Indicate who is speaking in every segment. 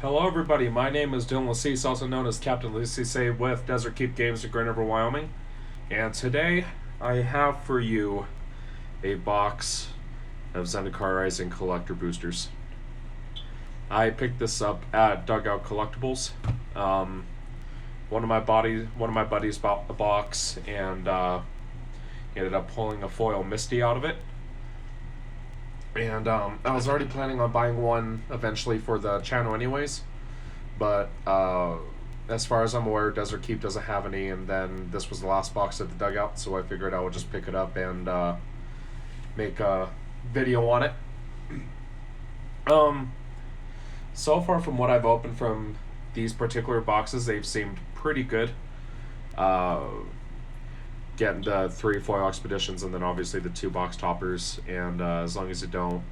Speaker 1: Hello, everybody. My name is Dylan Lassise, also known as Captain Lassise with Desert Keep Games in Grand River, Wyoming. And today I have for you a box of Zendikar Rising collector boosters. I picked this up at Dugout Collectibles. One of my buddies bought a box and he ended up pulling a foil Misty out of it. And I was already planning on buying one eventually for the channel, anyways. But as far as I'm aware, Desert Keep doesn't have any, and then this was the last box at the dugout, so I figured I would just pick it up and make a video on it. So far from what I've opened from these particular boxes, they've seemed pretty good. Getting the 3 foil expeditions and then obviously the 2 box toppers, and as long as you don't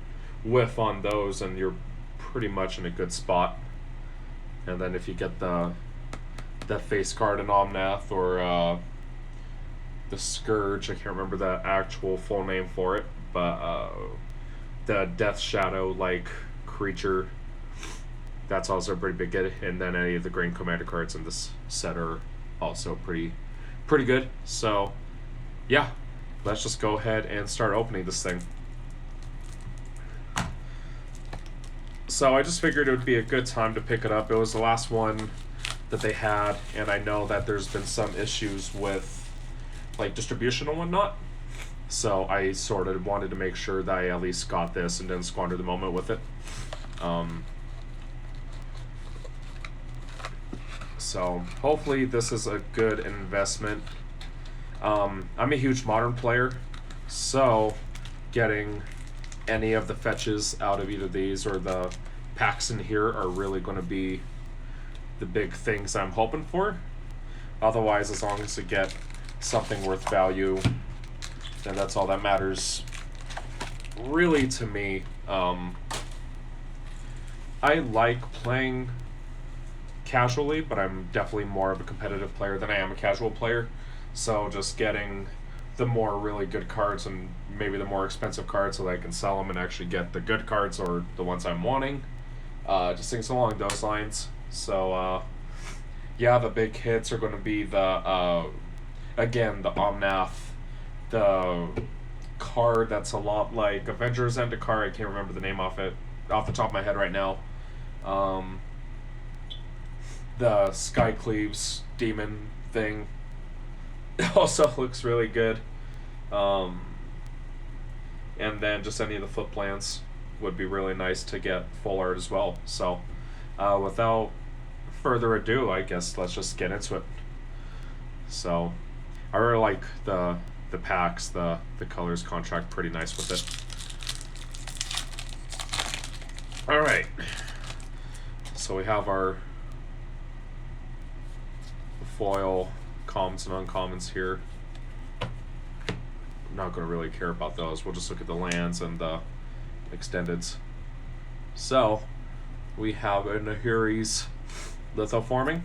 Speaker 1: whiff on those, and you're pretty much in a good spot. And then if you get the face card in Omnath or the Scourge, I can't remember the actual full name for it, but the Death Shadow like creature, that's also pretty big good. And then any of the Grain Commander cards in this set are also pretty good. So yeah, let's just go ahead and start opening this thing. So I just figured it would be a good time to pick it up. It was the last one that they had, and I know that there's been some issues with like distribution and whatnot. So I sort of wanted to make sure that I at least got this and didn't squander the moment with it. So hopefully this is a good investment. I'm a huge Modern player, so getting any of the fetches out of either these or the packs in here are really going to be the big things I'm hoping for. Otherwise, as long as you get something worth value, then that's all that matters really to me. I like playing casually, but I'm definitely more of a competitive player than I am a casual player. So just getting the more really good cards and maybe the more expensive cards so that I can sell them and actually get the good cards or the ones I'm wanting. Just things along those lines. So yeah, the big hits are going to be the again, the Omnath, the card that's a lot like Avengers Zendikar. I can't remember the name off the top of my head right now. The Skycleaves demon thing also looks really good. And then just any of the flip plans would be really nice to get full art as well. So without further ado, I guess let's just get into it. So I really like the packs. The colors contract pretty nice with it. Alright, so we have our foil commons and uncommons here. I'm not going to really care about those. We'll just look at the lands and the extendeds. So we have a Nahiri's Lithoforming,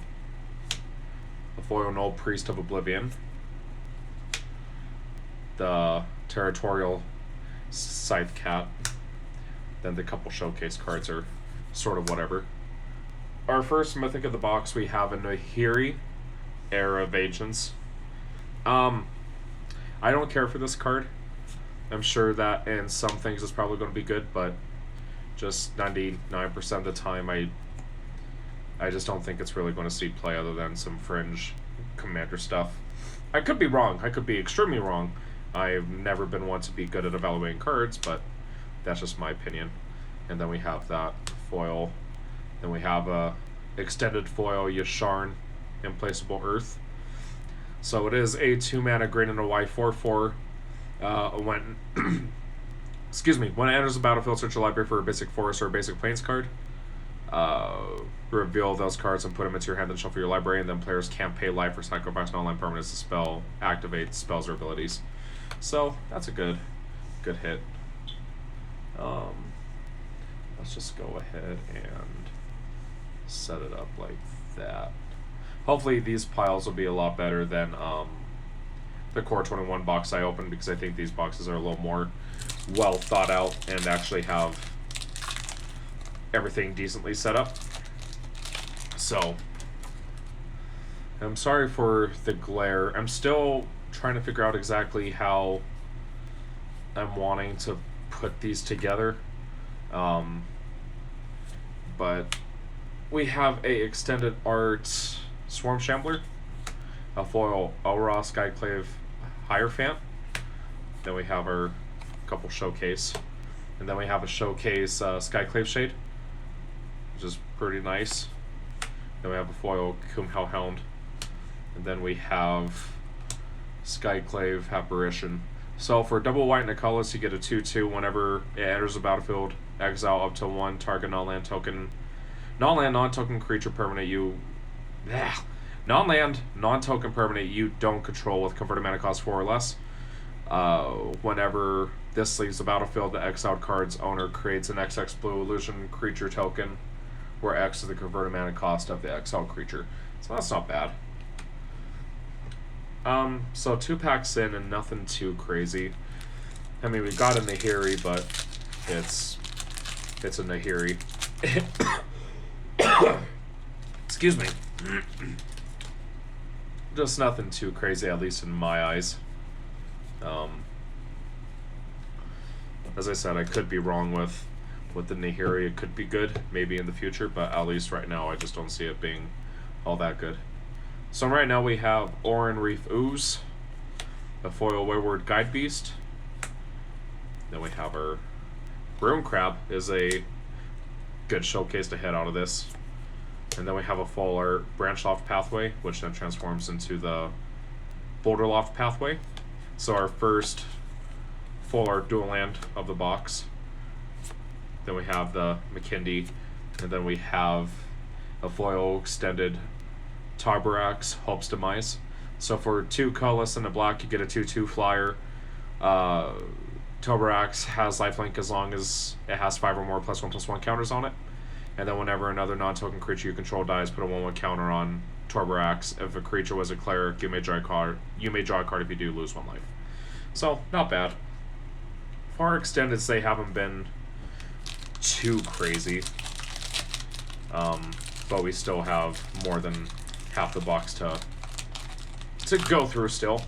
Speaker 1: the foil Null Priest of Oblivion, the Territorial Scythe Cat, then the couple showcase cards are sort of whatever. Our first mythic of the box, we have a Nahiri, Heir of Agents. I don't care for this card. I'm sure that in some things it's probably going to be good, but just 99% of the time I just don't think it's really going to see play other than some fringe commander stuff. I could be wrong. I could be extremely wrong. I've never been one to be good at evaluating cards, but that's just my opinion. And then we have that foil. Then we have a extended foil Yasharn, Implaceable Earth. So it is a 2-mana green and a white 4/4. When when it enters the battlefield, search your library for a basic forest or a basic plains card. Reveal those cards and put them into your hand and shuffle your library, and then players can't pay life or sacrifice an online permanents to spell activate spells or abilities. So that's a good hit. Let's just go ahead and set it up like that. Hopefully these piles will be a lot better than the Core 21 box I opened, because I think these boxes are a little more well thought out and actually have everything decently set up. So, I'm sorry for the glare. I'm still trying to figure out exactly how I'm wanting to put these together. But we have a extended art Swarm Shambler, a foil Aura Skyclave Hierophant. Then we have our couple showcase. And then we have a showcase Skyclave Shade, which is pretty nice. Then we have a foil Kumhel Hound. And then we have Skyclave Apparition. So for double white and a colorless, you get a 2/2 whenever it enters the battlefield. Exile up to 1 target non-land token. Non-land, non-token creature permanent you... Non-land, non-token permanent you don't control with converted mana cost 4 or less. Whenever this leaves the battlefield, the exiled card's owner creates an XX blue illusion creature token, where X is the converted mana cost of the exiled creature. So that's not bad. So 2 packs in and nothing too crazy. I mean, we got a Nahiri, but it's a Nahiri. Excuse me. Just nothing too crazy, at least in my eyes. As I said, I could be wrong with the Nahiri. It could be good, maybe in the future, but at least right now I just don't see it being all that good. So right now we have Oran Reef Ooze, a foil Wayward Guide Beast. Then we have our Rune Crab is a good showcase to head out of this. And then we have a full art Branch Loft Pathway, which then transforms into the Boulder Loft Pathway. So our first full art dual land of the box. Then we have the McKindy, and then we have a foil extended Tarbarax, Hope's Demise. So for 2 colorless and a black, you get a 2/2 flyer. Tarbarax has lifelink as long as it has 5 or more +1/+1 counters on it. And then whenever another non-token creature you control dies, put a 1/1 counter on Tarbarax. If a creature was a cleric, you may draw a card. You may draw a card if you do lose 1 life. So not bad. Far extendeds, they haven't been too crazy. But we still have more than half the box to go through still.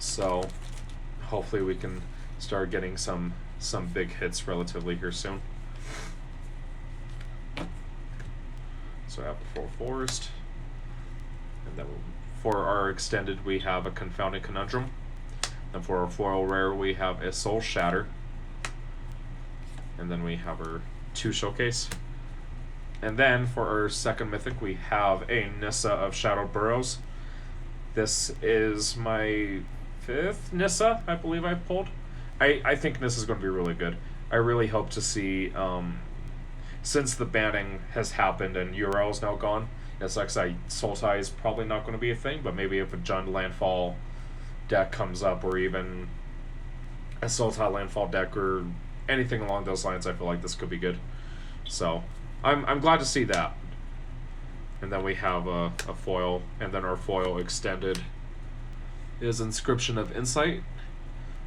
Speaker 1: So hopefully we can start getting some big hits relatively here soon. So I have the 4 Forest. And then for our extended we have a Confounded Conundrum. And for our foil rare we have a Soul Shatter. And then we have our 2 showcase. And then for our second mythic we have a Nissa of Shadowed Burrows. This is my 5th Nissa, I believe I pulled. I think Nissa is going to be really good. I really hope to see, since the banning has happened and URL is now gone, SXI Sultai is probably not going to be a thing, but maybe if a Jund Landfall deck comes up, or even a Sultai Landfall deck, or anything along those lines, I feel like this could be good. So I'm glad to see that. And then we have a foil, and then our foil extended is Inscription of Insight.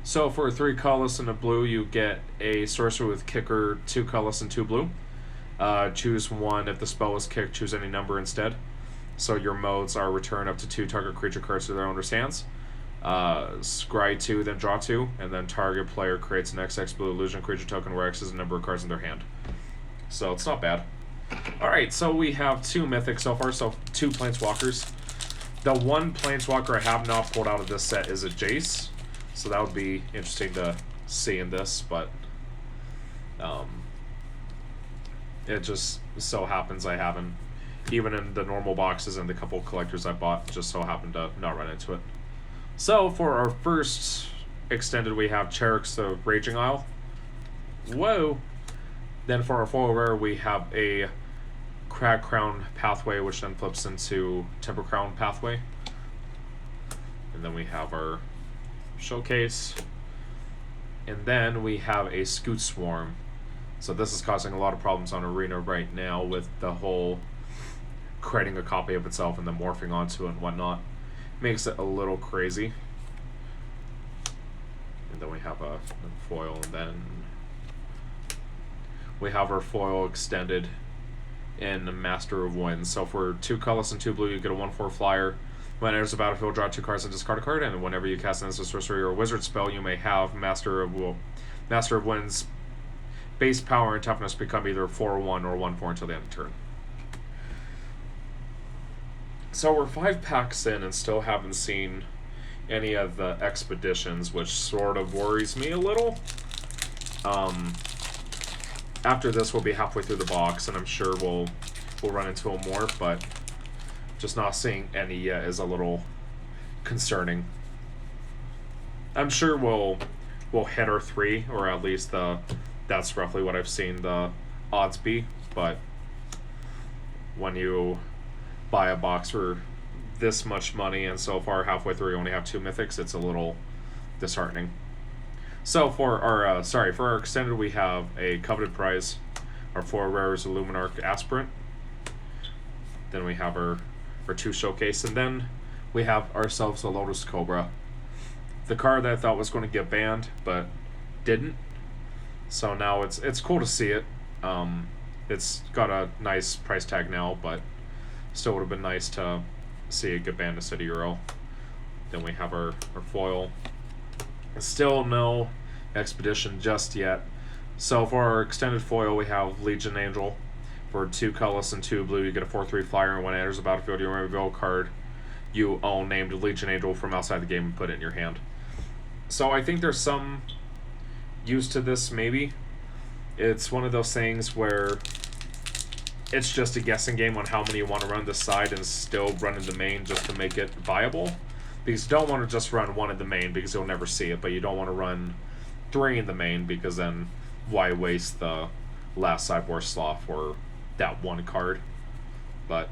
Speaker 1: So for 3 colorless and a blue, you get a sorcerer with kicker, 2 colorless and 2 blue. Choose 1. If the spell is kicked, choose any number instead. So your modes are return up to 2 target creature cards to their owner's hands. Scry 2, then draw 2, and then target player creates an XX blue illusion creature token where X is the number of cards in their hand. So it's not bad. Alright, so we have 2 mythics so far, so 2 planeswalkers. The 1 planeswalker I have not pulled out of this set is a Jace, so that would be interesting to see in this, but it just so happens I haven't, even in the normal boxes and the couple collectors I bought, just so happened to not run into it. So for our first extended we have Cherix the Raging Isle. Whoa! Then for our foil rare we have a Crag Crown Pathway, which then flips into Temper Crown Pathway. And then we have our showcase. And then we have a Scoot Swarm. So this is causing a lot of problems on Arena right now with the whole creating a copy of itself and then morphing onto it and whatnot. Makes it a little crazy. And then we have a foil, and then we have our foil extended in Master of Winds. So for 2 colorless and 2 blue, you get a 1/4 flyer. When it enters the battlefield, draw 2 cards and discard a card. And whenever you cast an instant, sorcery, or wizard spell, you may have Master of Winds base power and toughness become either 4/1 or 1/4 until the end of the turn. So we're 5 packs in and still haven't seen any of the expeditions, which sort of worries me a little. After this, we'll be halfway through the box, and I'm sure we'll run into them more, but just not seeing any yet is a little concerning. I'm sure we'll hit our 3, or at least that's roughly what I've seen the odds be, but when you buy a box for this much money and so far halfway through you only have 2 mythics, it's a little disheartening. So for our extended, we have a coveted prize, our 4 rares Illuminarch Aspirant. Then we have our 2 showcase, and then we have ourselves a Lotus Cobra. The card that I thought was going to get banned, but didn't. So now it's cool to see it. It's got a nice price tag now, but still would have been nice to see it get banned instead of Euro. Then we have our foil. Still no expedition just yet. So for our extended foil, we have Legion Angel. For 2 colorless and 2 blue, you get a 4/3 flyer, and when it enters the battlefield, you reveal a card you own named Legion Angel from outside the game and put it in your hand. So I think there's some use to this, maybe. It's one of those things where it's just a guessing game on how many you want to run this side and still run in the main just to make it viable. Because you don't want to just run 1 in the main because you'll never see it, but you don't want to run 3 in the main because then why waste the last sideboard slot for that 1 card? But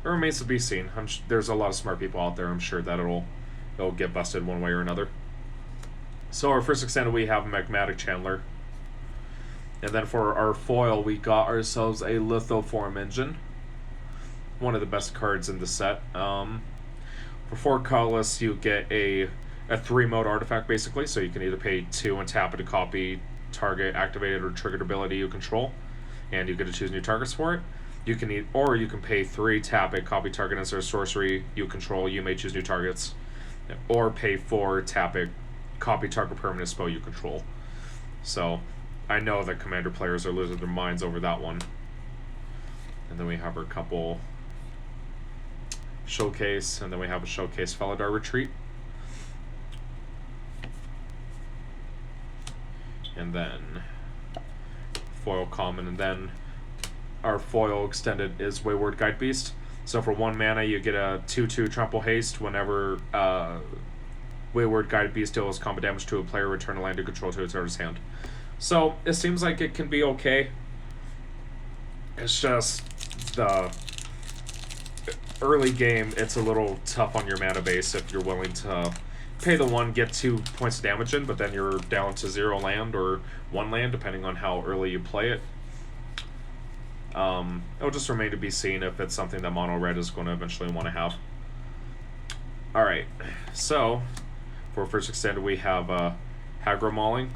Speaker 1: it remains to be seen. There's a lot of smart people out there. I'm sure that it'll get busted one way or another. So our first extended, we have Magmatic Chandler. And then for our foil, we got ourselves a Lithoform Engine. One of the best cards in the set. For 4 colorless, you get a 3-mode artifact, basically. So you can either pay 2 and tap it to copy target activated or triggered ability you control, and you get to choose new targets for it. You can pay 3, tap it, copy target insert sorcery you control. You may choose new targets, or pay 4, tap it, copy target permanent spell you control. So I know that Commander players are losing their minds over that one. And then we have our couple showcase, and then we have a showcase Felidar Retreat. And then foil common, and then our foil extended is Wayward Guide Beast. So for 1 mana, you get a 2/2 trample haste. Whenever Wayward Guide Beast deals combat damage to a player, return a land you control to its owner's hand. So it seems like it can be okay. It's just the early game, it's a little tough on your mana base if you're willing to pay the 1, get 2 points of damage in, but then you're down to 0 land or 1 land, depending on how early you play it. It'll just remain to be seen if it's something that Mono Red is going to eventually want to have. Alright, so for first extended, we have Hagra Mauling,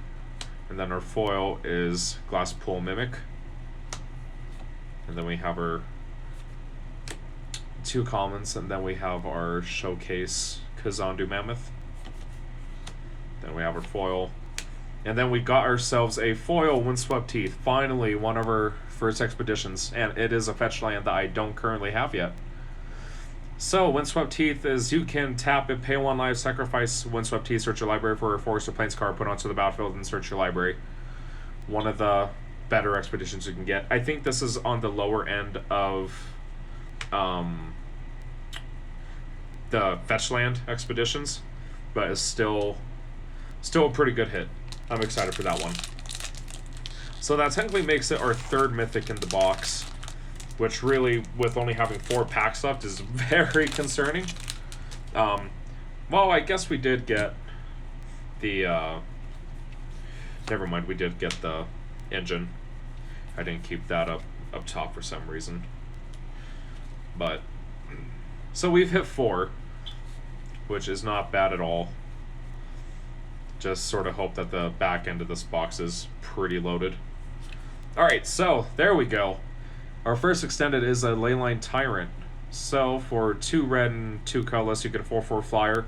Speaker 1: and then our foil is Glasspool Mimic. And then we have our 2 commons, and then we have our showcase Kazandu Mammoth. Then we have our foil. And then we got ourselves a foil Windswept Teeth. Finally, one of our first expeditions. And it is a fetch land that I don't currently have yet. So, Windswept Teeth is you can tap it, pay 1 life, sacrifice Windswept Teeth, search your library for a Forest or Plains card, put onto the battlefield, and search your library. One of the better expeditions you can get. I think this is on the lower end of the Fetchland expeditions, but it's still a pretty good hit. I'm excited for that one. So that technically makes it our 3rd mythic in the box, which really, with only having 4 packs left, is very concerning. Well, I guess we did get the never mind, we did get the engine. I didn't keep that up top for some reason. But so we've hit 4, which is not bad at all. Just sort of hope that the back end of this box is pretty loaded. Alright, so there we go. Our first extended is a Leyline Tyrant. So for 2 red and 2 colorless, you get a 4/4 flyer.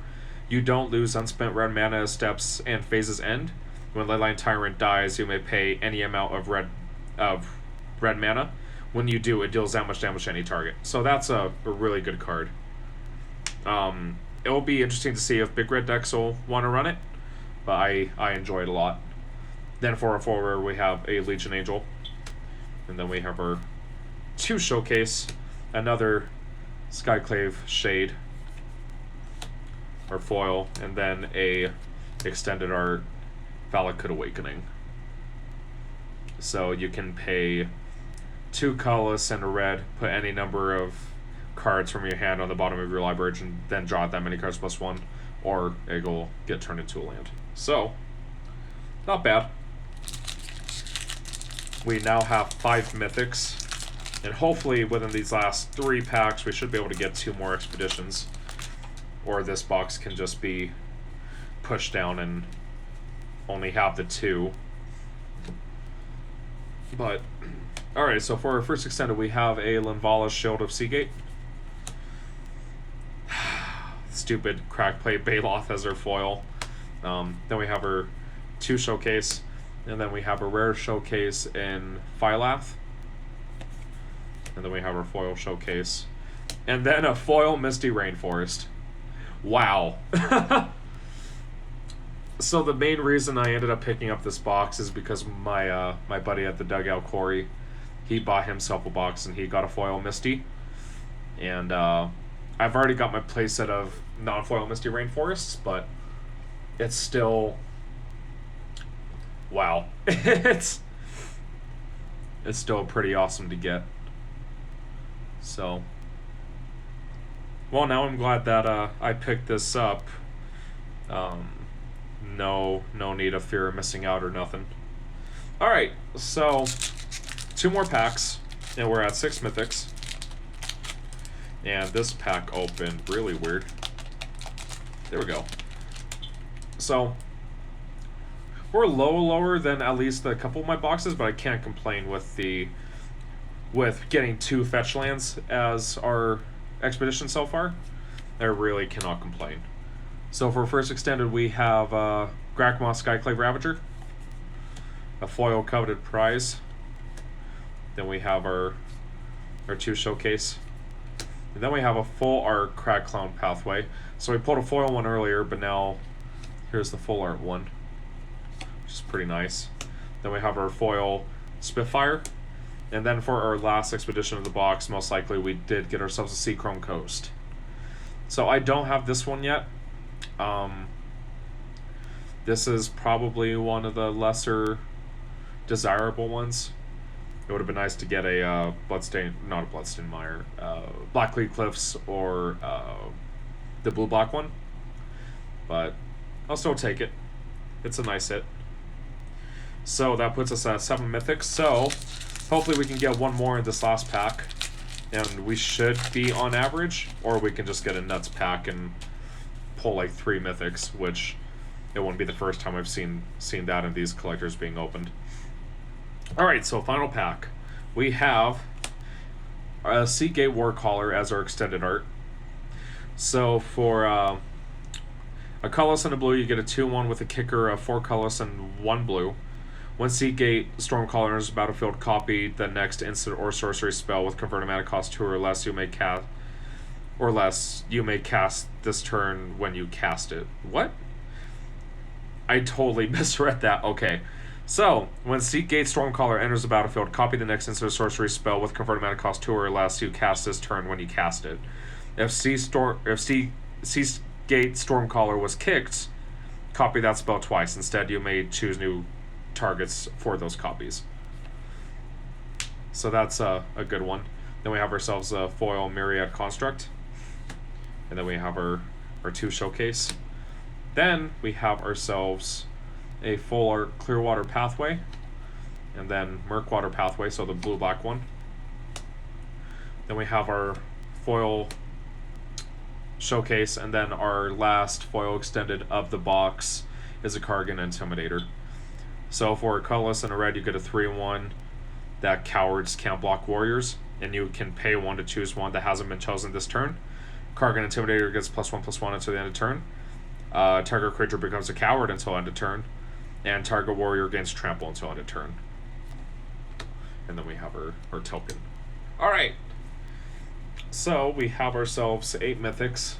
Speaker 1: You don't lose unspent red mana as steps and phases end. When Leyline Tyrant dies, you may pay any amount of red mana. When you do, it deals that much damage to any target. So that's a really good card. It will be interesting to see if big red decks will want to run it, but I enjoy it a lot. Then for our forward, we have a Legion Angel, and then we have our 2 showcase, another Skyclave Shade, or foil, and then a extended art Valakut Awakening. So you can pay 2 colorless and a red, put any number of cards from your hand on the bottom of your library, and then draw that many cards +1, or it will get turned into a land. So, not bad. We now have 5 mythics, and hopefully within these last 3 packs we should be able to get 2 more expeditions, or this box can just be pushed down and only have the 2. But alright, so for our first extended, we have a Linvala Shield of Seagate. Stupid Crackplate Baloth as our foil. Then we have our 2 showcase, and then we have a rare showcase in Phylath. And then we have our foil showcase. And then a foil Misty Rainforest. Wow. So the main reason I ended up picking up this box is because my my buddy at the dugout, Corey, he bought himself a box and he got a foil Misty. And I've already got my playset of non-foil Misty Rainforests, but it's still... wow. It's still pretty awesome to get. So... well, now I'm glad that I picked this up. No need of fear of missing out or nothing. Alright, so 2 more packs, and we're at 6 mythics. And this pack opened really weird. There we go. So, we're lower than at least a couple of my boxes, but I can't complain with getting 2 fetch lands as our expedition so far. I really cannot complain. So for first extended, we have Grakmaw Skyclave Ravager, a foil Coveted Prize. Then we have our 2 showcase. And then we have a full art Crag Clown Pathway. So we pulled a foil one earlier, but now here's the full art one, which is pretty nice. Then we have our foil Spitfire. And then for our last expedition of the box, most likely we did get ourselves a Seachrome Coast. So I don't have this one yet. This is probably one of the lesser desirable ones. It would have been nice to get a not a Bloodstained Mire, Blacklead Cliffs, or the blue-black one. But I'll still take it. It's a nice hit. So that puts us at 7 mythics. So hopefully we can get 1 more in this last pack, and we should be on average, or we can just get a nuts pack and pull like 3 mythics, which it won't be the first time I've seen that in these collectors being opened. Alright, so final pack. We have a Seagate Warcaller as our extended art. So for a colorless and a blue, you get a 2/1 with a kicker of 4 colorless and 1 blue. When Seagate Stormcaller enters the battlefield, copy the next instant or sorcery spell with converted mana cost 2 or less. You may cast this turn when you cast it. What? I totally misread that. Okay. So, when Seagate Stormcaller enters the battlefield, copy the next instant or sorcery spell with converted mana cost 2 or less. You cast this turn when you cast it. If Seagate Stormcaller was kicked, copy that spell twice. Instead, you may choose new targets for those copies. So that's a good one. Then we have ourselves a foil Myriad Construct. And then we have our 2 showcase. Then we have ourselves a full art Clearwater Pathway. And then Murkwater Pathway, so the blue-black one. Then we have our foil showcase, and then our last foil extended of the box is a Kargan Intimidator. So for a colorless and a red, you get a 3/1 that cowards can't block warriors. and you can pay 1 to choose one that hasn't been chosen this turn. Kargan Intimidator gets +1/+1 until the end of turn. Target creature becomes a coward until end of turn, and target warrior gains trample until end of turn. And then we have our token. Alright. So we have ourselves 8 mythics.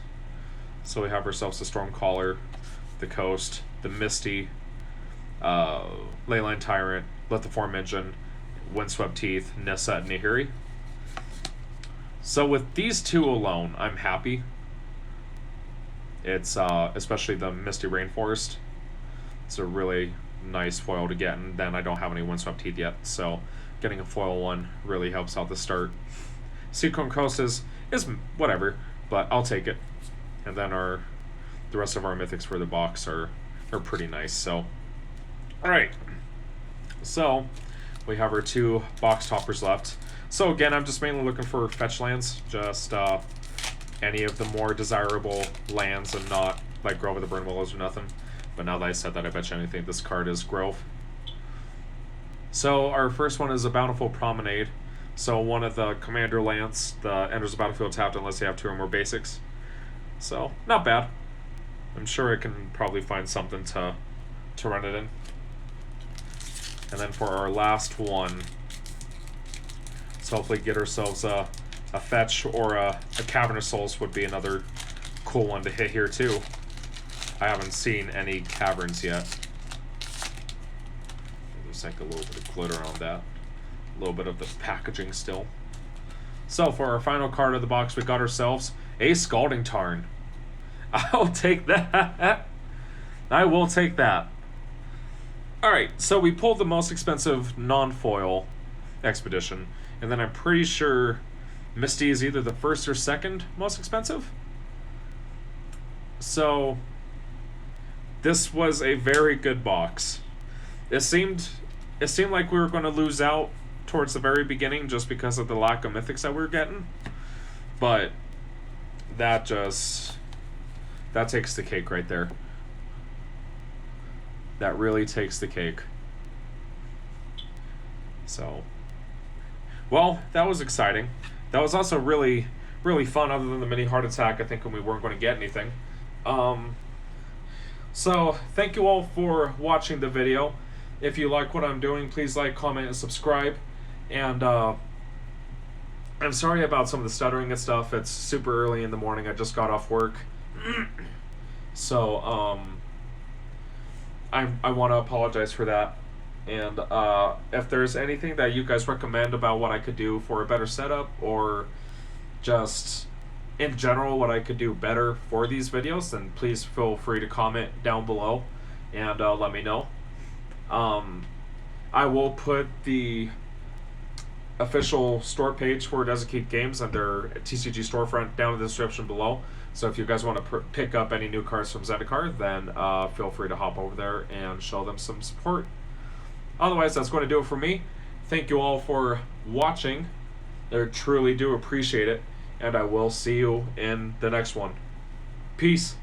Speaker 1: So we have ourselves the Stormcaller, the Coast, the Misty, Leyline Tyrant, Let the Form Engine, Windswept Teeth, Nissa, and Nahiri. So with these 2 alone, I'm happy. It's especially the Misty Rainforest. It's a really nice foil to get, and then I don't have any Windswept Teeth yet, so getting a foil one really helps out the start. Seacorn Coast is whatever, but I'll take it. And then the rest of our mythics for the box are pretty nice. So, all right. So we have our 2 box toppers left. So again, I'm just mainly looking for fetch lands, just any of the more desirable lands, and not like Grove of the Burn Willows or nothing. But now that I said that, I bet you anything this card is Grove. So our first one is a Bountiful Promenade. So one of the commander lands that enters the battlefield tapped unless you have 2 or more basics. So not bad. I'm sure I can probably find something to run it in. And then for our last one, let's hopefully get ourselves a fetch, or a Cavern of Souls would be another cool one to hit here too. I haven't seen any caverns yet. There's like a little bit of glitter on that. A little bit of the packaging still. So for our final card of the box, we got ourselves a Scalding Tarn. I'll take that. I will take that. Alright, so we pulled the most expensive non-foil expedition, and then I'm pretty sure Misty is either the first or second most expensive. So this was a very good box. It seemed like we were going to lose out towards the very beginning just because of the lack of mythics that we were getting, but that takes the cake right there. That really takes the cake. So, well, that was exciting. That was also really, really fun, other than the mini heart attack, I think, when we weren't going to get anything. So, thank you all for watching the video. If you like what I'm doing, please like, comment, and subscribe. And, I'm sorry about some of the stuttering and stuff. It's super early in the morning. I just got off work. So, I want to apologize for that. And if there's anything that you guys recommend about what I could do for a better setup, or just in general what I could do better for these videos, then please feel free to comment down below and let me know. I will put the official store page for Desert Keep Games and their TCG storefront down in the description below. So if you guys want to pick up any new cards from Zendikar, then feel free to hop over there and show them some support. Otherwise, that's going to do it for me. Thank you all for watching. I truly do appreciate it, and I will see you in the next one. Peace.